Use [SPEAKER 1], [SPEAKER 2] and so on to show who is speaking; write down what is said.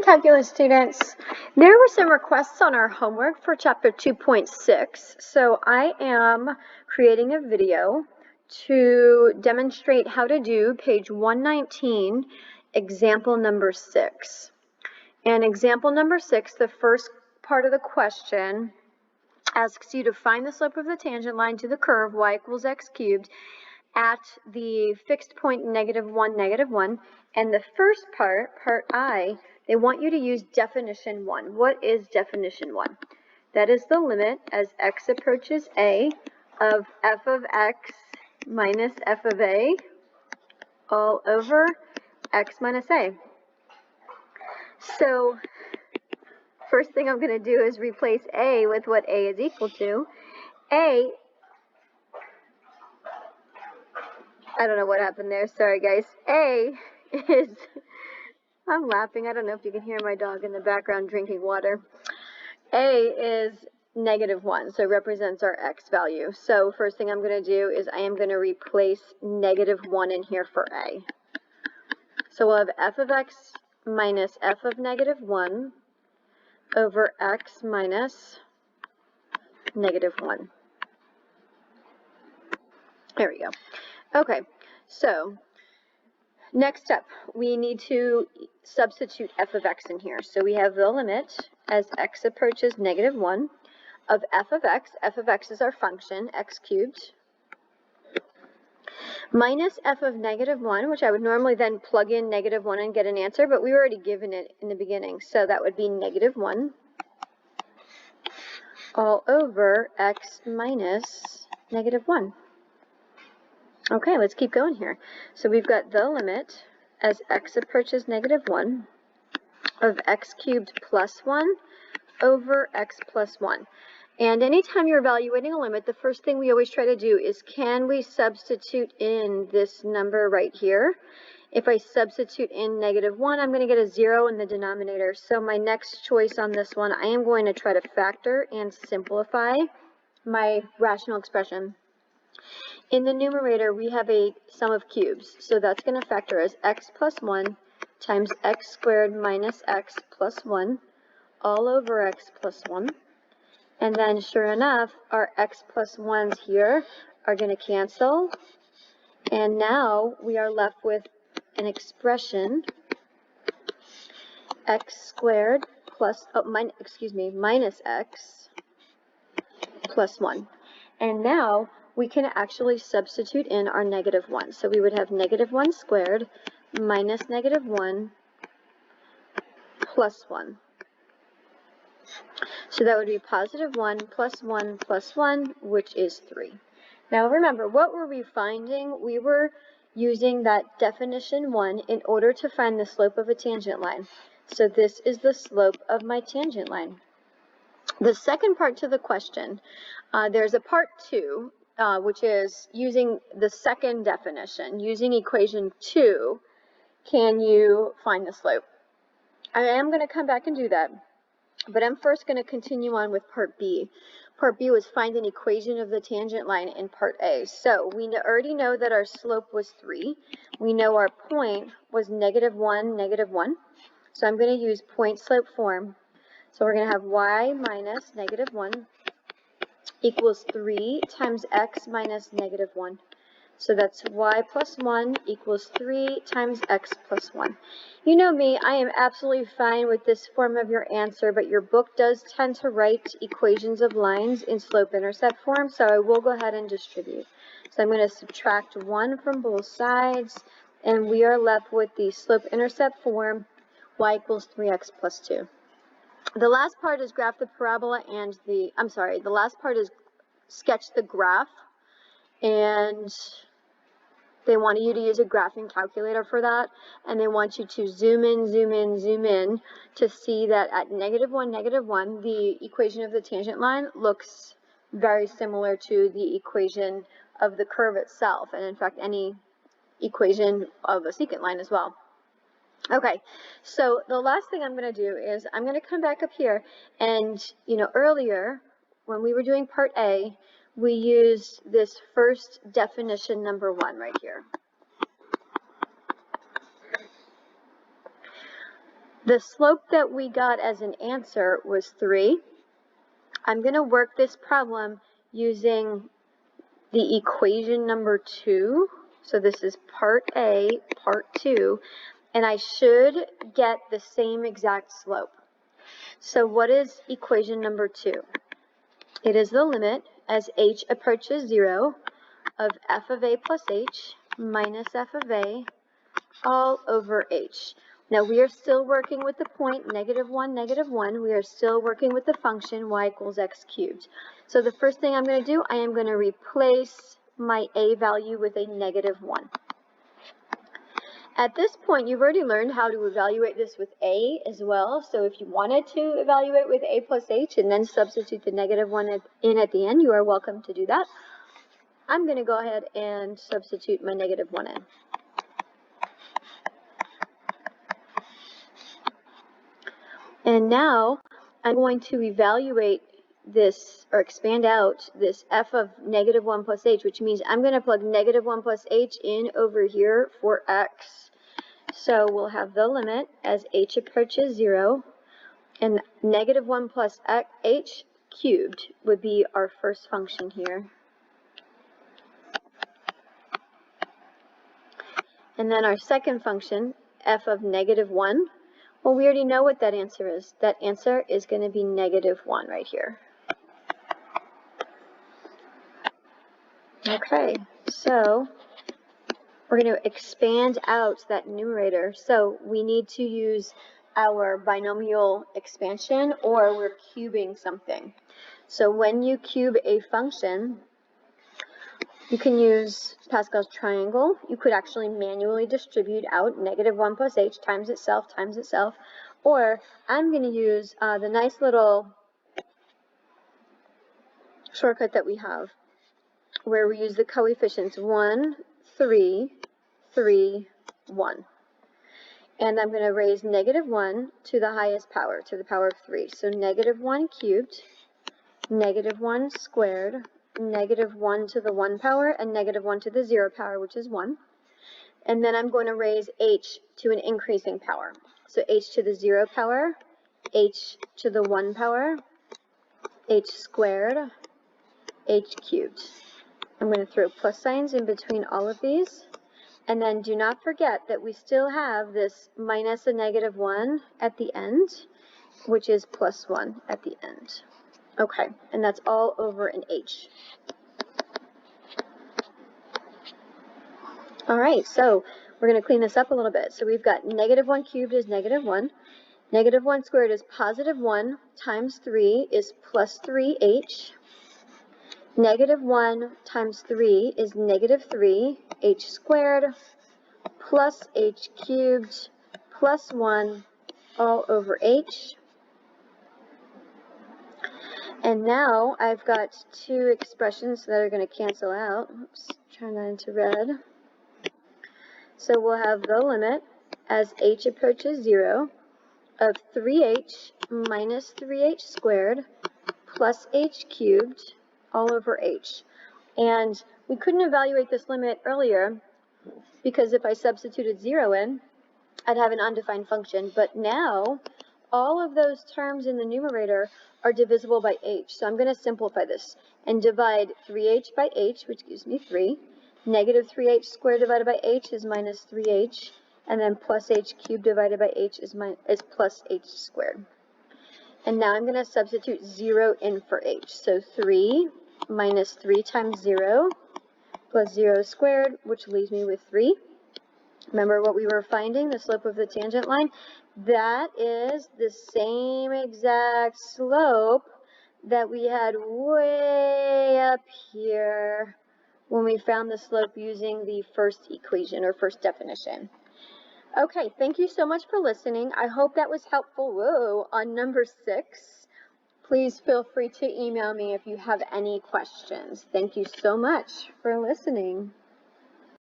[SPEAKER 1] calculus students, there were some requests on our homework for chapter 2.6, so I am creating a video to demonstrate how to do page 119, example number 6. And example number 6, the first part of the question asks you to find the slope of the tangent line to the curve y equals x cubed at the fixed point -1, -1. And the first part, part I, they want you to use definition 1. What is definition 1? That is the limit as x approaches a of f of x minus f of a all over x minus a. So first thing I'm going to do is replace a with what a is equal to. A, I don't know what happened there, sorry guys. A is, I'm laughing, I don't know if you can hear my dog in the background drinking water. A is -1, so it represents our x value. So first thing I'm going to do is I am going to replace -1 in here for a. So we'll have f of x minus f of -1 over x minus -1. There we go. Okay, so next up, we need to substitute f of x in here. So we have the limit as x approaches -1 of f of x. F of x is our function, x cubed, minus f of -1, which I would normally then plug in -1 and get an answer, but we were already given it in the beginning. So that would be -1 all over x minus -1. Okay, let's keep going here. So we've got the limit as x approaches -1 of x cubed plus 1 over x plus 1. And anytime you're evaluating a limit, the first thing we always try to do is, can we substitute in this number right here? If I substitute in -1, I'm going to get a 0 in the denominator. So my next choice on this one, I am going to try to factor and simplify my rational expression. In the numerator, we have a sum of cubes, so that's going to factor as x plus 1 times x squared minus x plus 1 all over x plus 1. And then, sure enough, our x plus 1s here are going to cancel. And now we are left with an expression, x squared plus, minus x plus 1. And now we can actually substitute in our -1. So we would have -1 squared minus -1 plus 1. So that would be +1 plus 1 plus 1, which is 3. Now remember, what were we finding? We were using that definition 1 in order to find the slope of a tangent line. So this is the slope of my tangent line. The second part to the question, there's a part 2, which is using the second definition, using equation 2, can you find the slope? I am going to come back and do that, but I'm first going to continue on with part B. Part B was find an equation of the tangent line in part A. So we already know that our slope was 3. We know our point was -1, -1. So I'm going to use point slope form. So we're going to have y minus -1 equals 3 times x minus -1. So that's y plus 1 equals 3 times x plus 1. You know me, I am absolutely fine with this form of your answer, but your book does tend to write equations of lines in slope-intercept form, so I will go ahead and distribute. So I'm going to subtract 1 from both sides, and we are left with the slope-intercept form, y equals 3x plus 2. The last part is graph the parabola and the last part is sketch the graph, and they want you to use a graphing calculator for that, and they want you to zoom in, zoom in, zoom in to see that at -1, -1, the equation of the tangent line looks very similar to the equation of the curve itself, and in fact any equation of a secant line as well. Okay, so the last thing I'm going to do is I'm going to come back up here, and earlier when we were doing part A, we used this first definition number 1 right here. The slope that we got as an answer was 3. I'm going to work this problem using the equation number 2. So this is part A, part 2, and I should get the same exact slope. So what is equation number 2? It is the limit as h approaches 0 of f of a plus h minus f of a all over h. Now we are still working with the point -1, -1. We are still working with the function y equals x cubed. So the first thing I'm going to do, I am going to replace my a value with a -1. At this point, you've already learned how to evaluate this with a as well. So if you wanted to evaluate with a plus h and then substitute the -1 in at the end, you are welcome to do that. I'm going to go ahead and substitute my -1 in. And now I'm going to evaluate this, or expand out this f of -1 plus h, which means I'm going to plug -1 plus h in over here for x. So we'll have the limit as h approaches 0, and -1 plus h cubed would be our first function here. And then our second function, f of -1, well, we already know what that answer is. That answer is going to be -1 right here. Okay, so we're going to expand out that numerator. So we need to use our binomial expansion, or we're cubing something. So when you cube a function, you can use Pascal's triangle. You could actually manually distribute out -1 plus h times itself, or I'm going to use the nice little shortcut that we have, where we use the coefficients 1, 3, 3, 1. And I'm going to raise -1 to the highest power, to the power of 3. So -1 cubed, -1 squared, -1 to the 1 power, and -1 to the 0 power, which is 1. And then I'm going to raise h to an increasing power. So h to the 0 power, h to the 1 power, h squared, h cubed. I'm going to throw plus signs in between all of these. And then do not forget that we still have this minus a -1 at the end, which is plus 1 at the end. Okay, and that's all over an h. All right, so we're going to clean this up a little bit. So we've got -1 cubed is -1. -1 squared is +1 times 3 is plus 3h. -1 times 3 is -3, h squared, plus h cubed, plus 1, all over h. And now I've got two expressions that are going to cancel out. Oops, turn that into red. So we'll have the limit as h approaches 0 of 3h minus 3h squared plus h cubed all over h. And we couldn't evaluate this limit earlier because if I substituted 0 in, I'd have an undefined function. But now all of those terms in the numerator are divisible by h. So I'm going to simplify this and divide 3h by h, which gives me 3. Negative 3h squared divided by h is minus 3h. And then plus h cubed divided by h is plus h squared. And now I'm going to substitute 0 in for h. So 3 minus 3 times 0 plus 0 squared, which leaves me with 3. Remember what we were finding, the slope of the tangent line? That is the same exact slope that we had way up here when we found the slope using the first equation or first definition. Okay, thank you so much for listening. I hope that was helpful. On number 6, please feel free to email me if you have any questions. Thank you so much for listening.